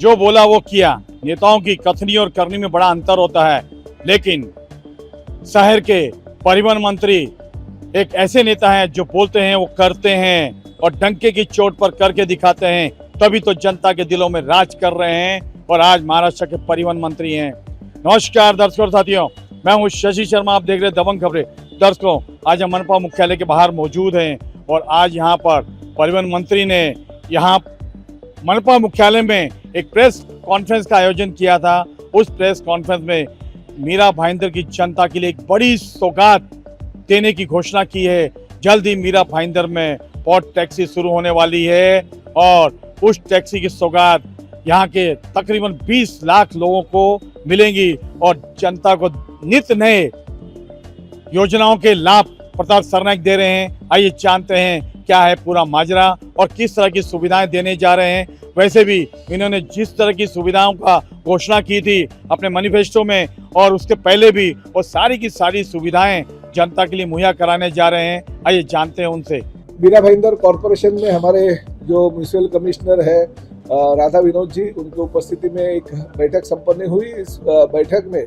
जो बोला वो किया। नेताओं की कथनी और करनी में बड़ा अंतर होता है, लेकिन शहर के परिवहन मंत्री एक ऐसे नेता हैं जो बोलते हैं वो करते हैं और डंके की चोट पर करके दिखाते हैं, तभी तो जनता के दिलों में राज कर रहे हैं और आज महाराष्ट्र के परिवहन मंत्री हैं। नमस्कार दर्शकों और साथियों, मैं हूं शशि शर्मा, आप देख रहे हैं दबंग खबरें। दर्शकों, आज हम मनपा मुख्यालय के बाहर मौजूद हैं और आज यहां पर परिवहन मंत्री ने यहां मनपा मुख्यालय में एक प्रेस कॉन्फ्रेंस का आयोजन किया था। उस प्रेस कॉन्फ्रेंस में मीरा भाईंदर की जनता के लिए एक बड़ी सौगात देने की घोषणा की है। जल्द ही मीरा भाईंदर में पॉट टैक्सी शुरू होने वाली है और उस टैक्सी की सौगात यहाँ के तकरीबन 20 लाख लोगों को मिलेंगी और जनता को नित नए योजनाओं के लाभ प्रताप सरनाईक दे रहे हैं। आइए जानते हैं क्या है पूरा माजरा और किस तरह की सुविधाएं देने जा रहे हैं। वैसे भी इन्होंने जिस तरह की सुविधाओं का घोषणा की थी अपने मैनिफेस्टो में और उसके पहले भी, वो सारी की सारी सुविधाएं जनता के लिए मुहैया कराने जा रहे हैं। आइए जानते हैं उनसे। मीरा भाईंदर कॉरपोरेशन में हमारे जो म्यूनिसिपल कमिश्नर है राधा विनोद जी, उनकी उपस्थिति में एक बैठक संपन्न हुई। इस बैठक में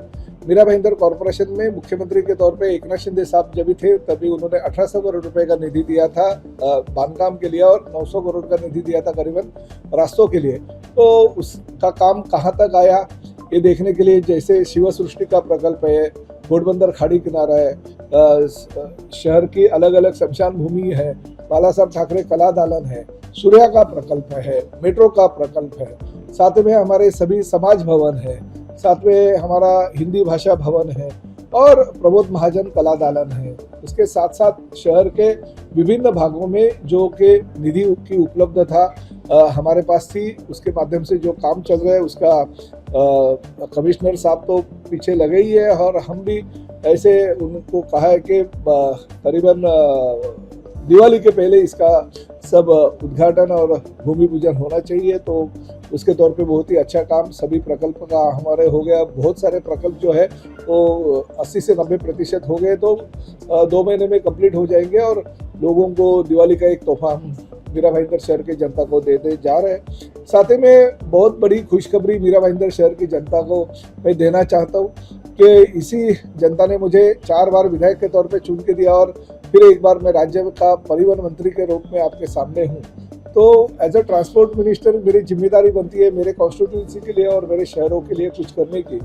मीरा भाईंदर कॉरपोरेशन में मुख्यमंत्री के तौर पे एकनाथ शिंदे साहब जब भी थे तभी उन्होंने 1800 करोड़ रुपए का निधि दिया था बांधकाम के लिए और 900 करोड़ का निधि दिया था करीबन रास्तों के लिए। तो उसका काम कहाँ तक आया ये देखने के लिए, जैसे शिव सृष्टि का प्रकल्प है, घोड़बंदर खाड़ी किनारा है, शहर की अलग अलग शमशान भूमि है, बाला साहब ठाकरे कला दालन है, सूर्या का प्रकल्प है, मेट्रो का प्रकल्प है, साथ में हमारे सभी समाज भवन है, साथ में हमारा हिंदी भाषा भवन है और प्रबोध महाजन कला दालन है। उसके साथ साथ शहर के विभिन्न भागों में जो कि निधि की उपलब्ध था हमारे पास थी, उसके माध्यम से जो काम चल रहा है उसका कमिश्नर साहब तो पीछे लगे ही है और हम भी ऐसे उनको कहा है कि करीबन दिवाली के पहले इसका सब उद्घाटन और भूमि पूजन होना चाहिए। तो उसके तौर पे बहुत ही अच्छा काम सभी प्रकल्प का हमारे हो गया। बहुत सारे प्रकल्प जो है वो 80 से 90% हो गए, तो 2 महीने में कंप्लीट हो जाएंगे और लोगों को दिवाली का एक तोहफा हम मीरा भाईंदर शहर की जनता को देते जा रहे हैं। साथ ही में बहुत बड़ी खुशखबरी मीरा भाईंदर शहर की जनता को मैं देना चाहता हूँ कि इसी जनता ने मुझे 4 बार विधायक के तौर पे चुन के दिया और फिर एक बार मैं राज्य का परिवहन मंत्री के रूप में आपके सामने हूँ। तो एज अ ट्रांसपोर्ट मिनिस्टर मेरी जिम्मेदारी बनती है मेरे कॉन्स्टिट्यूंसी के लिए और मेरे शहरों के लिए कुछ करने की,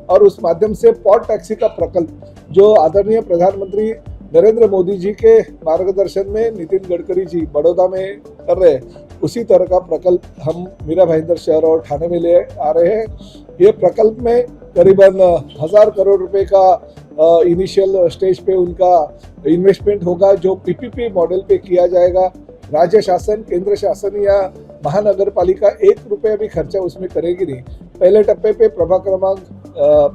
और उस माध्यम से पॉट टैक्सी का प्रकल्प जो आदरणीय प्रधानमंत्री नरेंद्र मोदी जी के मार्गदर्शन में नितिन गडकरी जी बड़ौदा में कर रहे हैं, उसी तरह का प्रकल्प हम मीरा भाईंदर शहर और ठाणे में ले आ रहे हैं। ये प्रकल्प में करीबन 1000 करोड़ रुपए का इनिशियल स्टेज पे उनका इन्वेस्टमेंट होगा जो पीपीपी मॉडल पे किया जाएगा। राज्य शासन, केंद्र शासन या महानगर पालिका 1 रुपया भी खर्चा उसमें करेगी नहीं। पहले टप्पे पे प्रभाग क्रमांक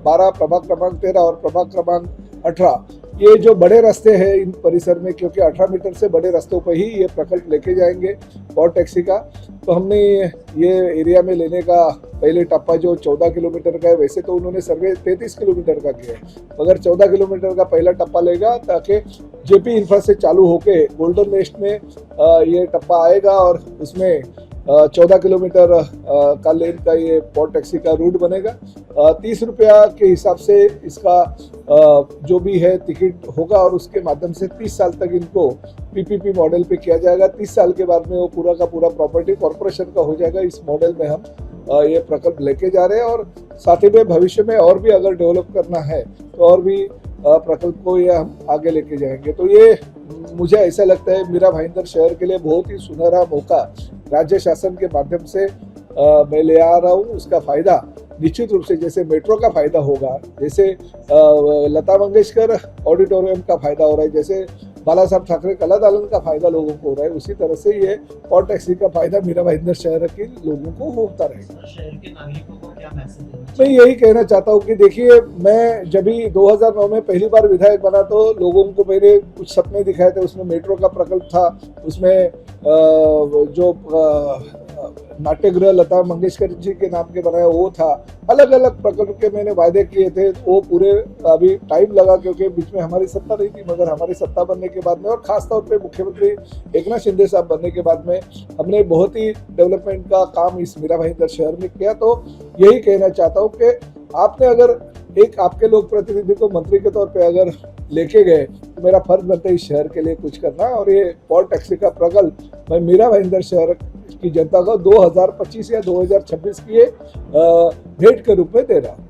12, प्रभाग क्रमांक 13 और प्रभाग क्रमांक 18 ये जो बड़े रास्ते हैं इन परिसर में, क्योंकि 18 मीटर से बड़े रास्तों पर ही ये प्रकल्प लेके जाएंगे पॉट टैक्सी का। तो हमने ये एरिया में लेने का पहले टप्पा जो 14 किलोमीटर का है, वैसे तो उन्होंने सर्वे 33 किलोमीटर का किया है, मगर 14 किलोमीटर का पहला टप्पा लेगा ताकि जेपी इंफ्रा से चालू होके गोल्डन नेस्ट में ये टप्पा आएगा और उसमें 14 किलोमीटर का लेन का ये पॉट टैक्सी का रूट बनेगा। 30 रुपया के हिसाब से इसका जो भी है टिकट होगा और उसके माध्यम से 30 साल तक इनको पीपीपी मॉडल पे किया जाएगा। 30 साल के बाद में वो पूरा का पूरा प्रॉपर्टी कॉर्पोरेशन का हो जाएगा। इस मॉडल में हम ये प्रकल्प लेके जा रहे हैं और साथ ही में भविष्य में और भी अगर डेवलप करना है तो और भी प्रकल्प को ये हम आगे लेके जाएंगे। तो ये मुझे ऐसा लगता है मीरा भाईंदर शहर के लिए बहुत ही सुनहरा मौका राज्य शासन के माध्यम से मैं ले आ रहा हूँ। उसका फायदा निश्चित रूप से जैसे मेट्रो का फायदा होगा, जैसे लता मंगेशकर ऑडिटोरियम का फायदा हो रहा है, जैसे बाला साहब ठाकरे कला दालन का फायदा लोगों को हो रहा है, उसी तरह से ये पॉट टैक्सी का फायदा मीरा भाईंदर शहर के लोगों को होता रहेगा। शहर के नागरिकों को क्या मैसेज देना? मैं यही कहना चाहता हूँ कि देखिए, मैं जब भी 2009 में पहली बार विधायक बना तो लोगों को मेरे कुछ सपने दिखाए थे। उसमें मेट्रो का प्रकल्प था, उसमें जो नाट्यगृह लता मंगेशकर जी के नाम के बनाया वो था। अलग अलग प्रकल्प के मैंने वायदे किए थे, वो पूरे अभी टाइम लगा क्योंकि बीच में हमारी सत्ता नहीं थी, मगर हमारी सत्ता बनने के बाद में और खासतौर पे मुख्यमंत्री एकनाथ शिंदे साहब बनने के बाद में हमने बहुत ही डेवलपमेंट का काम इस मीरा भाईंदर शहर में किया। तो यही कहना चाहता हूँ कि आपने अगर एक आपके लोक प्रतिनिधि को मंत्री के तौर पे अगर लेके गए तो मेरा फर्ज बनता है इस शहर के लिए कुछ करना। और ये पॉल टैक्सी का प्रकल्प मैं मीरा भाईंदर शहर की जनता को 2025 या 2026 की भेंट के रूप में दे रहा हूँ।